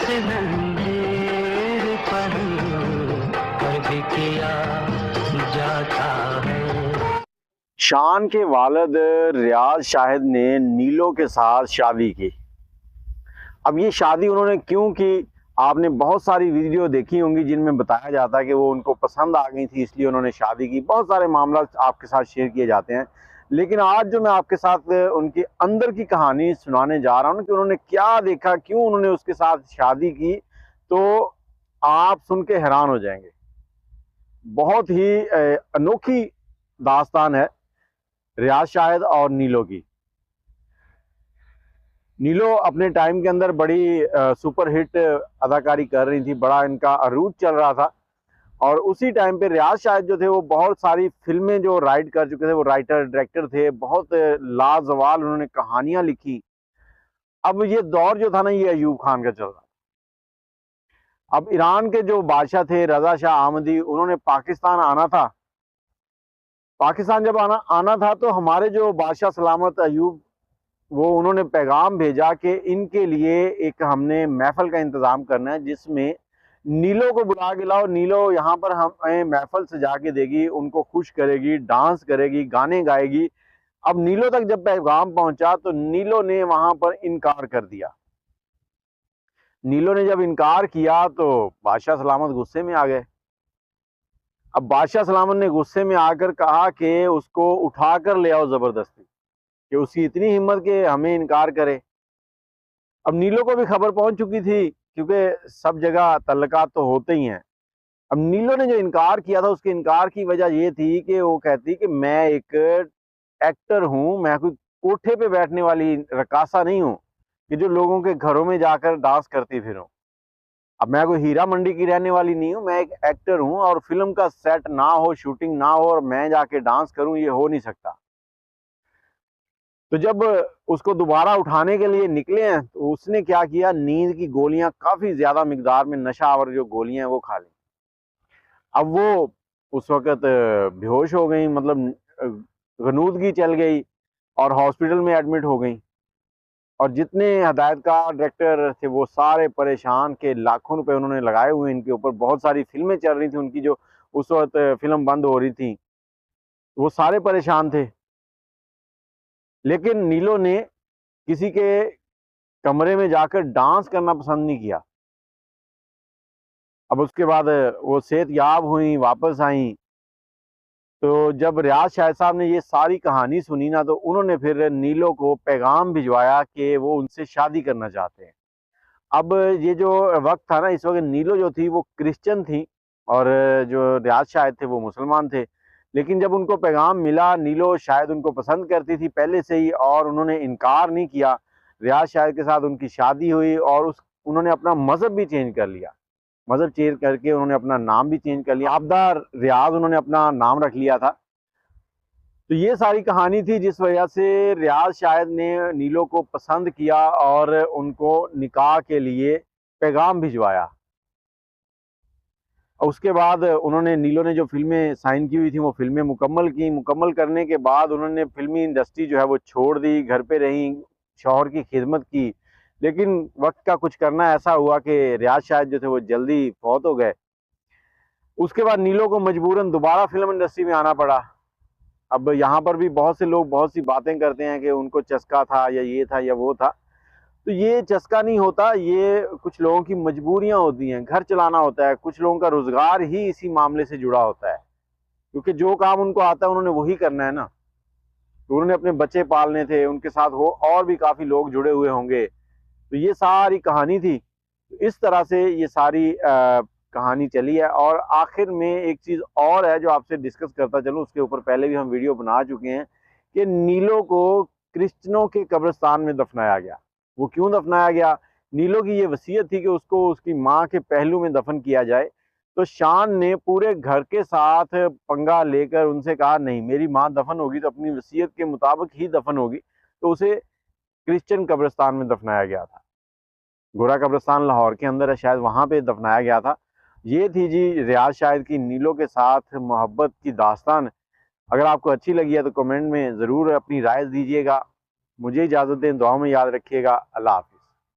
अंधेर पहलू कभी किया जाता है। शान के वालिद रियाज शाहिद ने नीलो के साथ शादी की। अब ये शादी उन्होंने क्यों की, आपने बहुत सारी वीडियो देखी होंगी जिनमें बताया जाता है कि वो उनको पसंद आ गई थी इसलिए उन्होंने शादी की। बहुत सारे मामला आपके साथ शेयर किए जाते हैं, लेकिन आज जो मैं आपके साथ उनकी अंदर की कहानी सुनाने जा रहा हूँ कि उन्होंने क्या देखा, क्यों उन्होंने उसके साथ शादी की, तो आप सुन के हैरान हो जाएंगे। बहुत ही अनोखी दास्तान है रियाज शाहिद और नीलो की। नीलो अपने टाइम के अंदर बड़ी सुपर हिट अदाकारी कर रही थी, बड़ा इनका अरूज चल रहा था। और उसी टाइम पे रियाज शाहिद जो थे वो बहुत सारी फिल्में जो राइट कर चुके थे, वो राइटर डायरेक्टर थे, बहुत लाजवाब उन्होंने कहानियां लिखी। अब ये दौर जो था ना, ये अयूब खान का चल रहा। अब ईरान के जो बादशाह थे रजा शाह आमदी, उन्होंने पाकिस्तान आना था। पाकिस्तान जब आना था तो हमारे जो बादशाह सलामत अयूब, वो उन्होंने पैगाम भेजा कि इनके लिए एक हमने महफल का इंतज़ाम करना है जिसमें नीलो को बुला के लाओ। नीलो यहाँ पर हमें महफल सजा के देगी, उनको खुश करेगी, डांस करेगी, गाने गाएगी। अब नीलो तक जब पैगाम पहुंचा तो नीलो ने वहां पर इनकार कर दिया। नीलो ने जब इनकार किया तो बादशाह सलामत गुस्से में आ गए। अब बादशाह सलामत ने गुस्से में आकर कहा कि उसको उठा कर ले आओ जबरदस्ती, कि उसकी इतनी हिम्मत कि हमें इनकार करे। अब नीलो को भी खबर पहुंच चुकी थी, क्योंकि सब जगह तल्लुकात तो होते ही हैं। अब नीलो ने जो इनकार किया था, उसके इनकार की वजह ये थी कि वो कहती कि मैं एक एक्टर हूं, मैं कोई कोठे पे बैठने वाली रकासा नहीं हूं कि जो लोगों के घरों में जाकर डांस करती फिरूं। अब मैं कोई हीरा मंडी की रहने वाली नहीं हूं, मैं एक एक्टर हूं और फिल्म का सेट ना हो, शूटिंग ना हो और मैं जाके डांस करूं, ये हो नहीं सकता। तो जब उसको दोबारा उठाने के लिए निकले हैं तो उसने क्या किया, नींद की गोलियां, काफी ज्यादा मिकदार में नशा आवर जो गोलियां हैं वो खा ली। अब वो उस वक्त बेहोश हो गई, मतलब गनूदगी चल गई और हॉस्पिटल में एडमिट हो गई। और जितने हदायतकार डायरेक्टर थे वो सारे परेशान के लाखों रुपए उन्होंने लगाए हुए इनके ऊपर। बहुत सारी फिल्में चल रही थी उनकी, जो उस वक्त फिल्म बंद हो रही थी, वो सारे परेशान थे। लेकिन नीलो ने किसी के कमरे में जाकर डांस करना पसंद नहीं किया। अब उसके बाद वो सेहतयाब हुई, वापस आई। तो जब रियाज शाहिद साहब ने ये सारी कहानी सुनी ना, तो उन्होंने फिर नीलो को पैगाम भिजवाया कि वो उनसे शादी करना चाहते हैं। अब ये जो वक्त था ना, इस वक्त नीलो जो थी वो क्रिश्चियन थी और जो रियाज शाहिद थे वो मुसलमान थे। लेकिन जब उनको पैगाम मिला, नीलो शायद उनको पसंद करती थी पहले से ही और उन्होंने इनकार नहीं किया। रियाज शाहिद के साथ उनकी शादी हुई और उन्होंने अपना मजहब भी चेंज कर लिया। मजहब चेंज करके उन्होंने अपना नाम भी चेंज कर लिया, आबदा रियाज उन्होंने अपना नाम रख लिया था। तो ये सारी कहानी थी जिस वजह से रियाज शाहिद ने नीलो को पसंद किया और उनको निकाह के लिए पैगाम भिजवाया। और उसके बाद उन्होंने, नीलो ने जो फिल्में साइन की हुई थी वो फिल्में मुकम्मल की। मुकम्मल करने के बाद उन्होंने फिल्मी इंडस्ट्री जो है वो छोड़ दी, घर पे रही, शौहर की खिदमत की। लेकिन वक्त का कुछ करना ऐसा हुआ कि रियाज शाहिद जो थे वो जल्दी फौत हो गए। उसके बाद नीलो को मजबूरन दोबारा फिल्म इंडस्ट्री में आना पड़ा। अब यहाँ पर भी बहुत से लोग बहुत सी बातें करते हैं कि उनको चस्का था या ये था या वो था। तो ये चस्का नहीं होता, ये कुछ लोगों की मजबूरियां होती हैं, घर चलाना होता है, कुछ लोगों का रोजगार ही इसी मामले से जुड़ा होता है। क्योंकि जो काम उनको आता है उन्होंने वही करना है ना। तो उन्होंने अपने बच्चे पालने थे, उनके साथ हो और भी काफी लोग जुड़े हुए होंगे। तो ये सारी कहानी थी। इस तरह से ये सारी कहानी चली है। और आखिर में एक चीज और है जो आपसे डिस्कस करता चलूं, उसके ऊपर पहले भी हम वीडियो बना चुके हैं कि नीलो को क्रिश्चियनों के कब्रिस्तान में दफनाया गया। वो क्यों दफनाया गया? नीलो की ये वसीयत थी कि उसको उसकी माँ के पहलू में दफन किया जाए। तो शान ने पूरे घर के साथ पंगा लेकर उनसे कहा, नहीं, मेरी माँ दफन होगी तो अपनी वसीयत के मुताबिक ही दफन होगी। तो उसे क्रिश्चियन कब्रिस्तान में दफनाया गया था। गोरा कब्रिस्तान लाहौर के अंदर है, शायद वहां पे दफनाया गया था। ये थी जी रियाज शाहिद की नीलो के साथ मोहब्बत की दास्तान। अगर आपको अच्छी लगी है तो कमेंट में ज़रूर अपनी राय दीजिएगा। मुझे इजाज़त दें, दुआ में याद रखिएगा। अल्लाह हाफ़िज़।